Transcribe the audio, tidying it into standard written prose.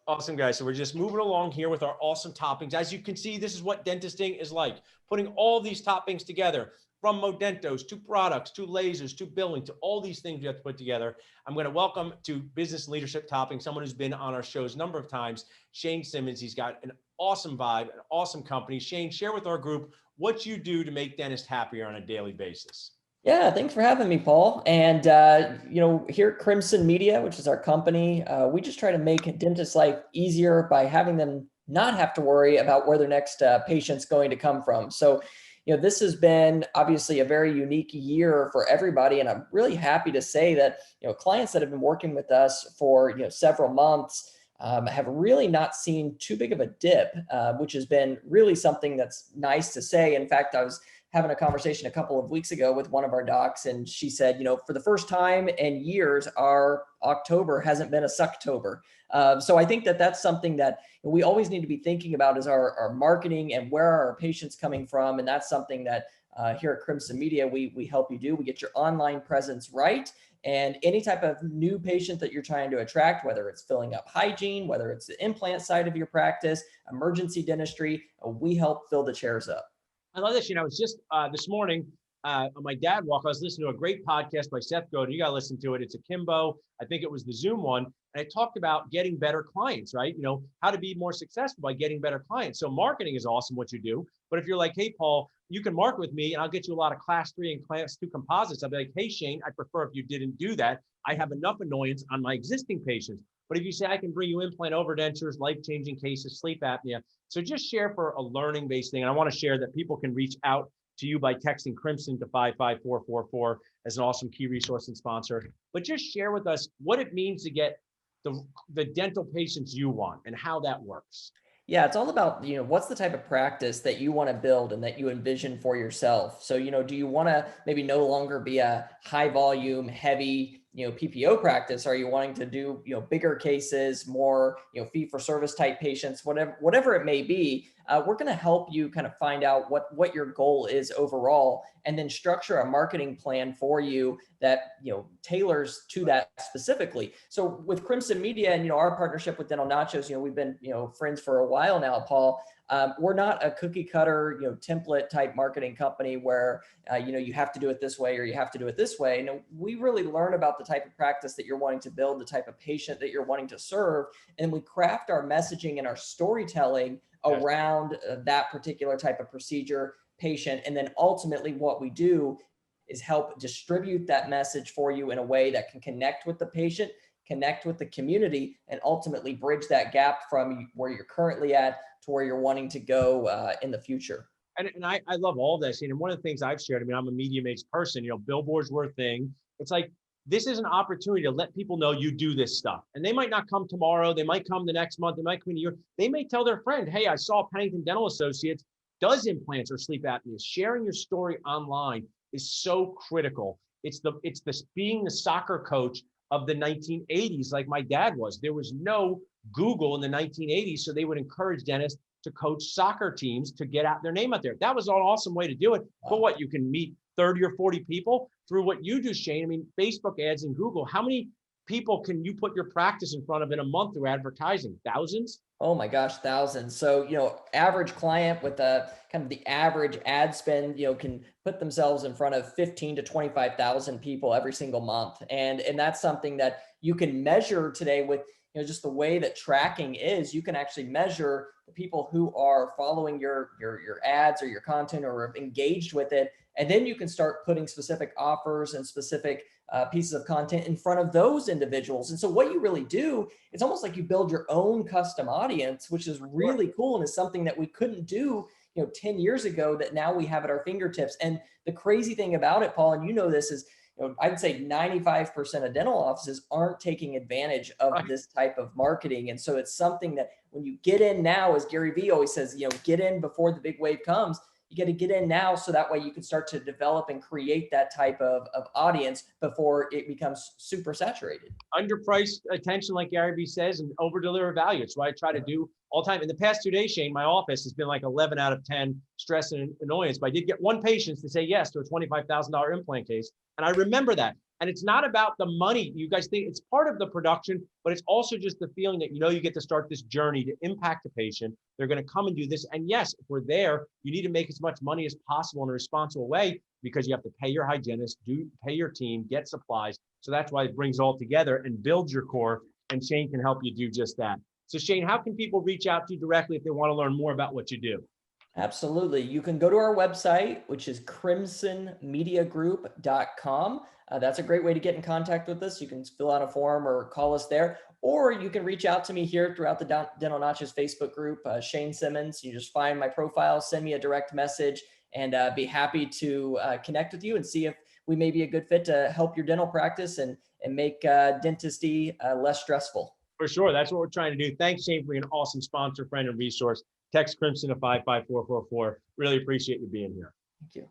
Awesome, guys. So we're just moving along here with our awesome toppings. As you can see, this is what dentisting is like. Putting all these toppings together, from Modentos to products to lasers to billing to all these things we have to put together. I'm going to welcome to Business Leadership Topping someone who's been on our shows a number of times, Shane Simmons. He's got an awesome vibe, an awesome company. Shane, share with our group what you do to make dentists happier on a daily basis. Yeah, thanks for having me, Paul. And here at Crimson Media, which is our company, we just try to make dentists' life easier by having them not have to worry about where their next patient's going to come from. So, this has been obviously a very unique year for everybody, and I'm really happy to say that clients that have been working with us for several months. Have really not seen too big of a dip, which has been really something that's nice to say. In fact, I was having a conversation a couple of weeks ago with one of our docs, and she said, for the first time in years, our October hasn't been a Sucktober. So I think that that's something that we always need to be thinking about is our marketing and where are our patients coming from. And that's something that here at Crimson Media, we help you do. We get your online presence right. And any type of new patient that you're trying to attract, whether it's filling up hygiene, whether it's the implant side of your practice, emergency dentistry, we help fill the chairs up. I love this. It's just this morning on my dad walk, I was listening to a great podcast by Seth Godin. You got to listen to it. It's Akimbo. I think it was the Zoom one. And it talked about getting better clients, right? How to be more successful by getting better clients. So marketing is awesome what you do. But if you're like, hey, Paul, you can market with me and I'll get you a lot of class 3 and class 2 composites. I'll be like, hey, Shane, I prefer if you didn't do that. I have enough annoyance on my existing patients. But if you say I can bring you implant overdentures, life-changing cases, sleep apnea. So just share for a learning-based thing. And I want to share that people can reach out to you by texting Crimson to 55444 as an awesome key resource and sponsor. But just share with us what it means to get the dental patients you want and how that works. Yeah, it's all about, what's the type of practice that you want to build and that you envision for yourself. So, do you want to maybe no longer be a high volume, heavy, PPO practice? Are you wanting to do, bigger cases, more, fee for service type patients, whatever it may be? We're going to help you kind of find out what your goal is overall, and then structure a marketing plan for you that tailors to that specifically. So with Crimson Media and our partnership with Dental Nachos, we've been friends for a while now, Paul. We're not a cookie cutter template type marketing company where you have to do it this way or you have to do it this way. We really learn about the type of practice that you're wanting to build, the type of patient that you're wanting to serve, and we craft our messaging and our storytelling around that particular type of procedure, patient. And then ultimately what we do is help distribute that message for you in a way that can connect with the patient, connect with the community, and ultimately bridge that gap from where you're currently at to where you're wanting to go in the future. And I love all this. And one of the things I've shared, I'm a medium-aged person, billboards were a thing. It's like, this is an opportunity to let people know you do this stuff. And they might not come tomorrow. They might come the next month. They might come in a year. They may tell their friend, hey, I saw Pennington Dental Associates does implants or sleep apnea. Sharing your story online is so critical. It's this being the soccer coach of the 1980s, like my dad was. There was no Google in the 1980s, so they would encourage dentists to coach soccer teams to get out their name out there. That was an awesome way to do it. But what, you can meet 30 or 40 people through what you do, Shane. Facebook ads and Google, how many people can you put your practice in front of in a month through advertising? Thousands? Oh my gosh, thousands. So, average client with a kind of the average ad spend, can put themselves in front of 15 to 25,000 people every single month. And that's something that you can measure today with, just the way that tracking is. You can actually measure the people who are following your ads or your content or engaged with it. And then you can start putting specific offers and specific pieces of content in front of those individuals. And so what you really do, it's almost like you build your own custom audience, which is really cool and is something that we couldn't do 10 years ago that now we have at our fingertips. And the crazy thing about it, Paul, and this is, I'd say 95% of dental offices aren't taking advantage of this type of marketing. And so it's something that when you get in now, as Gary Vee always says, get in before the big wave comes. You got to get in now so that way you can start to develop and create that type of audience before it becomes super saturated. Underpriced attention, like Gary Vee says, and over deliver value. It's what I try to do all the time. In the past 2 days, Shane, my office has been like 11 out of 10 stress and annoyance. But I did get one patient to say yes to a $25,000 implant case. And I remember that. And it's not about the money. You guys think it's part of the production, but it's also just the feeling that, you get to start this journey to impact the patient. They're going to come and do this. And yes, if we're there, you need to make as much money as possible in a responsible way, because you have to pay your hygienist, pay your team, get supplies. So that's why it brings all together and builds your core. And Shane can help you do just that. So Shane, how can people reach out to you directly if they want to learn more about what you do? Absolutely. You can go to our website, which is crimsonmediagroup.com. That's a great way to get in contact with us. You can fill out a form or call us there, or you can reach out to me here throughout the Dental Nachos Facebook group, Shane Simmons. You just find my profile, send me a direct message, and be happy to connect with you and see if we may be a good fit to help your dental practice and make dentistry less stressful. For sure. That's what we're trying to do. Thanks, Shane, for being an awesome sponsor, friend, and resource. Text Crimson to 55444. Really appreciate you being here. Thank you.